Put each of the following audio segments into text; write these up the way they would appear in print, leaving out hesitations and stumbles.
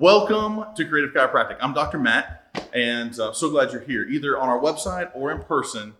Welcome to Creative Chiropractic. I'm Dr. Matt, and I'm so glad you're here, either on our website or in person.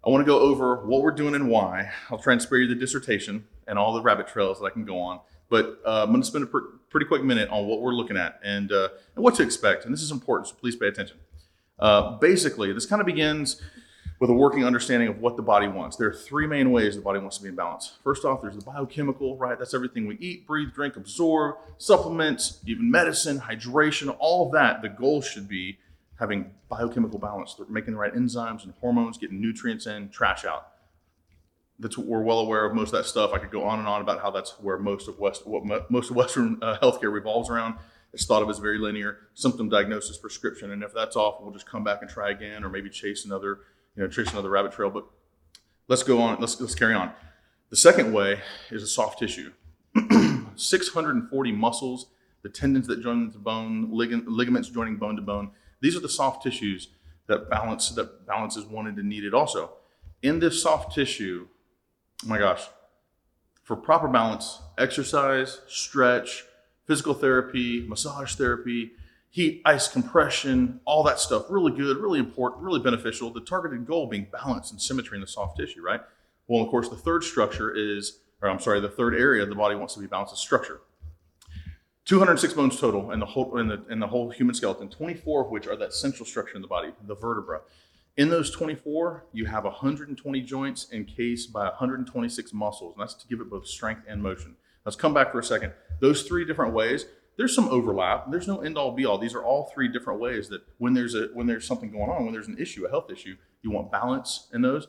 I want to go over what we're doing and why. I'll try and spare you the dissertation and all the rabbit trails that I can go on, but I'm going to spend a pretty quick minute on what we're looking at and what to expect, and this is important, so please pay attention. Basically, this kind of begins with a working understanding of what the body wants. There are three main ways the body wants to be in balance. First off, there's the biochemical, right? That's everything we eat, breathe, drink, absorb, supplements, even medicine, hydration, all of that. The goal should be having biochemical balance, making the right enzymes and hormones, getting nutrients in, trash out. That's what we're well aware of. Most of that stuff, I could go on and on about how that's where most of Western healthcare revolves around. It's thought of as very linear, symptom diagnosis, prescription, and if that's off, we'll just come back and try again, or maybe chase another rabbit trail. But let's go on. Let's carry on. The second way is a soft tissue. 640 muscles, the tendons that join the bone, ligaments joining bone to bone. These are the soft tissues that balance is wanted and needed. Also, in this soft tissue, oh my gosh, for proper balance, exercise, stretch, physical therapy, massage therapy, heat, ice compression, all that stuff, really good, really important, really beneficial. The targeted goal being balance and symmetry in the soft tissue, right? Well, of course, the third area the body wants to be balanced is structure. 206 bones total in the whole human skeleton, 24 of which are that central structure in the body, the vertebra. In those 24, you have 120 joints encased by 126 muscles, and that's to give it both strength and motion. Let's come back for a second. Those three different ways, there's some overlap. There's no end-all be-all. These are all three different ways that when there's something going on, when there's an issue, a health issue, you want balance in those.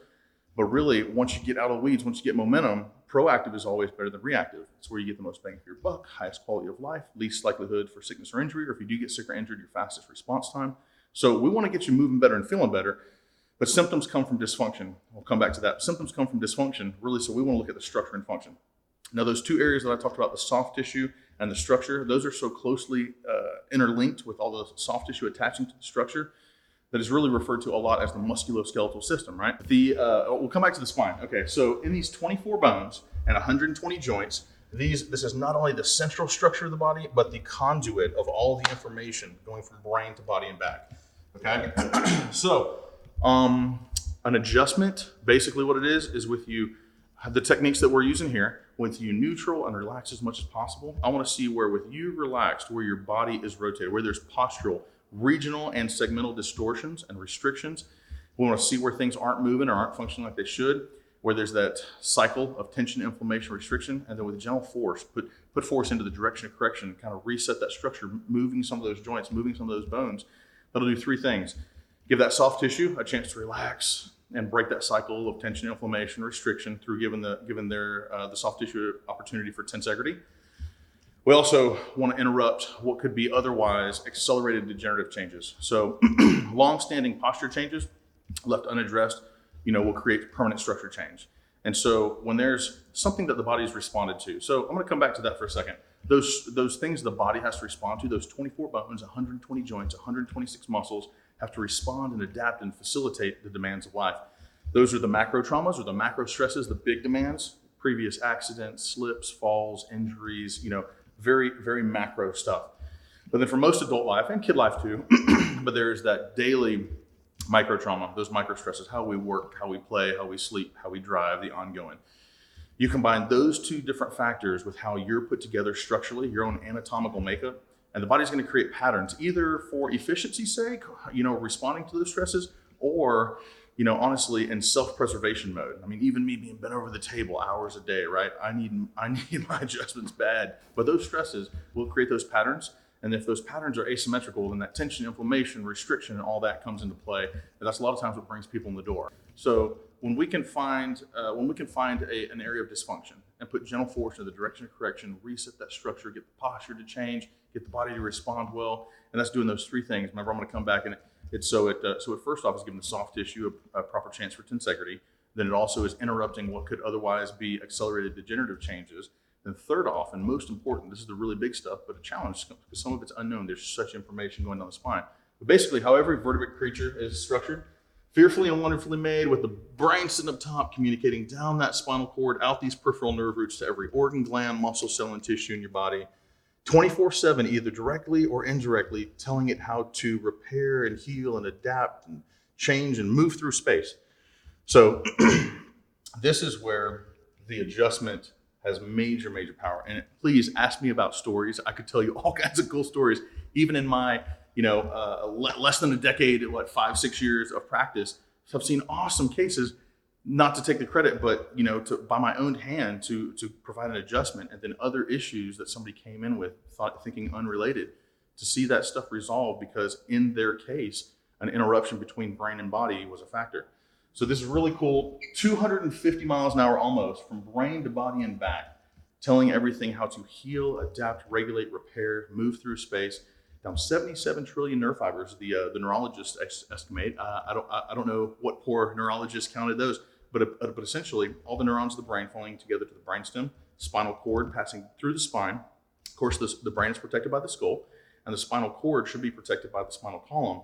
But really, once you get out of the weeds, once you get momentum, proactive is always better than reactive. It's where you get the most bang for your buck, highest quality of life, least likelihood for sickness or injury, or if you do get sick or injured, your fastest response time. So we want to get you moving better and feeling better, but symptoms come from dysfunction. We'll come back to that. Symptoms come from dysfunction, really, so we want to look at the structure and function. Now, those two areas that I talked about, the soft tissue and the structure, those are so closely interlinked with all the soft tissue attaching to the structure that is really referred to a lot as the musculoskeletal system, right? We'll come back to the spine. Okay, so in these 24 bones and 120 joints, this is not only the central structure of the body, but the conduit of all the information going from brain to body and back, okay? So an adjustment, basically what it is with you, the techniques that we're using here, with you neutral and relax as much as possible. I want to see where with you relaxed, where your body is rotated, where there's postural, regional, and segmental distortions and restrictions. We want to see where things aren't moving or aren't functioning like they should, where there's that cycle of tension, inflammation, restriction, and then with gentle force, put force into the direction of correction, kind of reset that structure, moving some of those joints, moving some of those bones. That'll do three things. Give that soft tissue a chance to relax and break that cycle of tension, inflammation, restriction through giving the soft tissue opportunity for tensegrity. We also want to interrupt what could be otherwise accelerated degenerative changes. So long-standing posture changes left unaddressed, will create permanent structure change. And so when there's something that the body's responded to, so I'm going to come back to that for a second. Those things the body has to respond to, those 24 bones, 120 joints, 126 muscles, have to respond and adapt and facilitate the demands of life. Those are the macro traumas or the macro stresses, the big demands, previous accidents, slips, falls, injuries, very, very macro stuff. But then for most adult life and kid life too, but there's that daily micro trauma, those micro stresses, how we work, how we play, how we sleep, how we drive, the ongoing. You combine those two different factors with how you're put together structurally, your own anatomical makeup, and the body's going to create patterns, either for efficiency's sake, responding to those stresses, or, honestly, in self-preservation mode. I mean, even me being bent over the table hours a day, right? I need my adjustments bad. But those stresses will create those patterns. And if those patterns are asymmetrical, then that tension, inflammation, restriction, and all that comes into play. And that's a lot of times what brings people in the door. So when we can find an area of dysfunction and put gentle force in the direction of correction, reset that structure, get the posture to change, get the body to respond well, and that's doing those three things. Remember, I'm going to come back and it first off is giving the soft tissue a proper chance for tensegrity. Then it also is interrupting what could otherwise be accelerated degenerative changes. Then third off, and most important, this is the really big stuff, but a challenge because some of it's unknown. There's such information going down the spine. But basically, how every vertebrate creature is structured, fearfully and wonderfully made, with the brain sitting up top, communicating down that spinal cord, out these peripheral nerve roots to every organ, gland, muscle, cell, and tissue in your body. 24/7, either directly or indirectly, telling it how to repair and heal and adapt and change and move through space. So this is where the adjustment has major, major power. And please ask me about stories. I could tell you all kinds of cool stories, even in my, less than a decade, 5, 6 years of practice. So I've seen awesome cases, not to take the credit, but, by my own hand to provide an adjustment, and then other issues that somebody came in with thinking unrelated, to see that stuff resolved because in their case, an interruption between brain and body was a factor. So this is really cool. 250 miles an hour almost from brain to body and back, telling everything how to heal, adapt, regulate, repair, move through space. Down 77 trillion nerve fibers, the neurologists estimate. I don't know what poor neurologist counted those, but essentially all the neurons of the brain falling together to the brainstem, spinal cord passing through the spine. Of course, the brain is protected by the skull, and the spinal cord should be protected by the spinal column.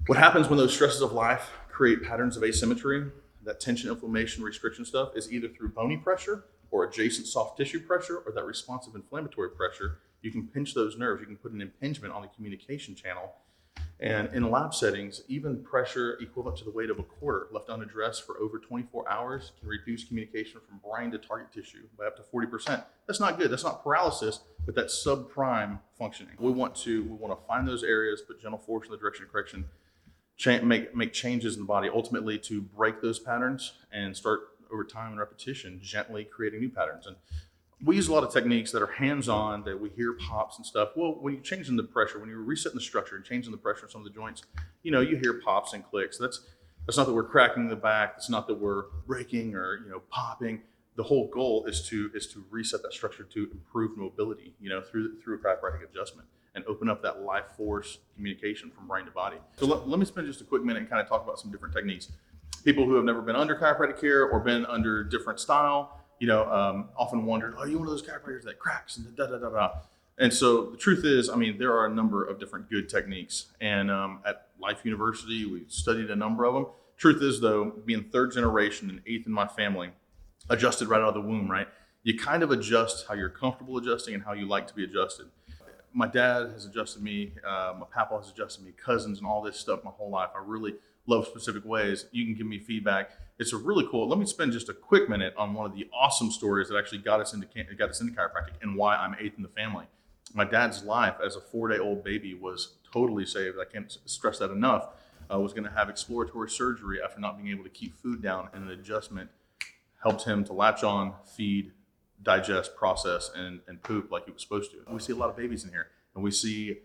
What happens when those stresses of life create patterns of asymmetry, that tension, inflammation, restriction stuff, is either through bony pressure or adjacent soft tissue pressure or that responsive inflammatory pressure. You can pinch those nerves. You can put an impingement on the communication channel. And in lab settings, even pressure equivalent to the weight of a quarter left unaddressed for over 24 hours can reduce communication from brain to target tissue by up to 40%. That's not good. That's not paralysis, but that's subprime functioning. We want to find those areas, put gentle force in the direction of correction, make changes in the body, ultimately to break those patterns and start over time and repetition, gently creating new patterns. And we use a lot of techniques that are hands-on, that we hear pops and stuff. Well, when you're changing the pressure, when you're resetting the structure and changing the pressure in some of the joints, you hear pops and clicks. That's not that we're cracking the back. It's not that we're breaking or popping. The whole goal is to reset that structure to improve mobility, through a chiropractic adjustment, and open up that life force communication from brain to body. So let me spend just a quick minute and kind of talk about some different techniques. People who have never been under chiropractic care or been under different style, often wondered, are you one of those chiropractors that cracks and da-da-da-da? And so the truth is, there are a number of different good techniques. And at Life University, we studied a number of them. Truth is, though, being third generation and eighth in my family, adjusted right out of the womb, right? You kind of adjust how you're comfortable adjusting and how you like to be adjusted. My dad has adjusted me, my papa has adjusted me, cousins and all this stuff my whole life. I really love specific ways. You can give me feedback. It's a really cool. Let me spend just a quick minute on one of the awesome stories that actually got us into chiropractic and why I'm eighth in the family. My dad's life as a 4-day-old baby was totally saved. I can't stress that enough. I was going to have exploratory surgery after not being able to keep food down, and an adjustment helped him to latch on, feed, digest, process, and poop like he was supposed to. We see a lot of babies in here, and we see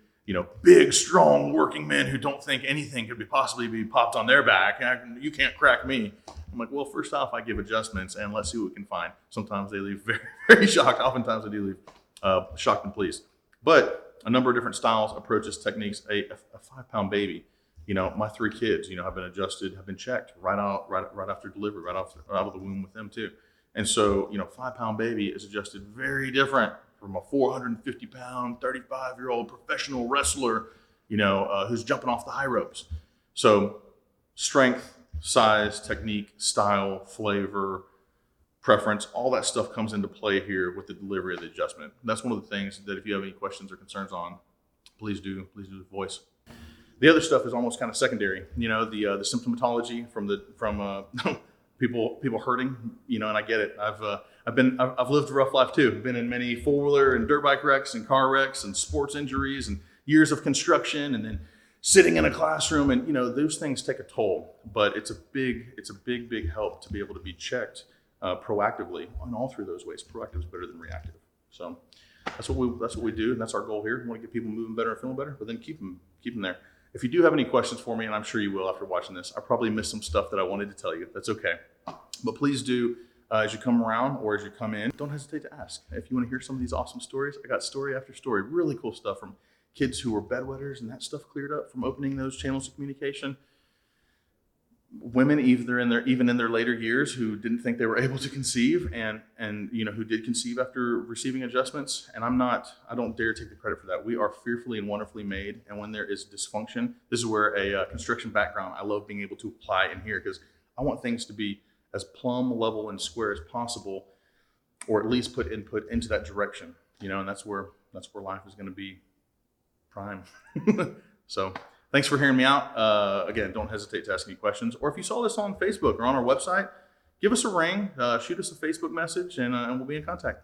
big, strong working men who don't think anything could possibly be popped on their back. You can't crack me. I'm like, well, first off, I give adjustments and let's see what we can find. Sometimes they leave very, very shocked. Oftentimes they do leave shocked and pleased. But a number of different styles, approaches, techniques. A 5-pound baby, my 3 kids, have been adjusted, have been checked right after delivery, right out of the womb with them too. And so, 5-pound baby is adjusted very different from a 450-pound, 35-year-old professional wrestler, who's jumping off the high ropes. So strength, size, technique, style, flavor, preference, all that stuff comes into play here with the delivery of the adjustment. And that's one of the things that if you have any questions or concerns on, please do voice. The other stuff is almost kind of secondary. The symptomatology from people hurting, and I get it. I've lived a rough life too. I've been in many 4-wheeler and dirt bike wrecks and car wrecks and sports injuries and years of construction, and then sitting in a classroom, and those things take a toll. But it's a big help to be able to be checked proactively on all through those ways. Proactive is better than reactive. So that's what we do, and that's our goal here. We want to get people moving better and feeling better, but then keep them there. If you do have any questions for me, and I'm sure you will after watching this, I probably missed some stuff that I wanted to tell you. That's okay. But please do, as you come around or as you come in, don't hesitate to ask. If you want to hear some of these awesome stories, I got story after story, really cool stuff from kids who were bedwetters and that stuff cleared up from opening those channels of communication. Women even in their later years who didn't think they were able to conceive and who did conceive after receiving adjustments. And I don't dare take the credit for that. We are fearfully and wonderfully made. And when there is dysfunction, this is where a construction background, I love being able to apply in here, because I want things to be as plumb, level, and square as possible, or at least put input into that direction. And that's where That's where life is going to be prime. So thanks for hearing me out. Again, don't hesitate to ask any questions. Or if you saw this on Facebook or on our website, give us a ring, shoot us a Facebook message, and we'll be in contact.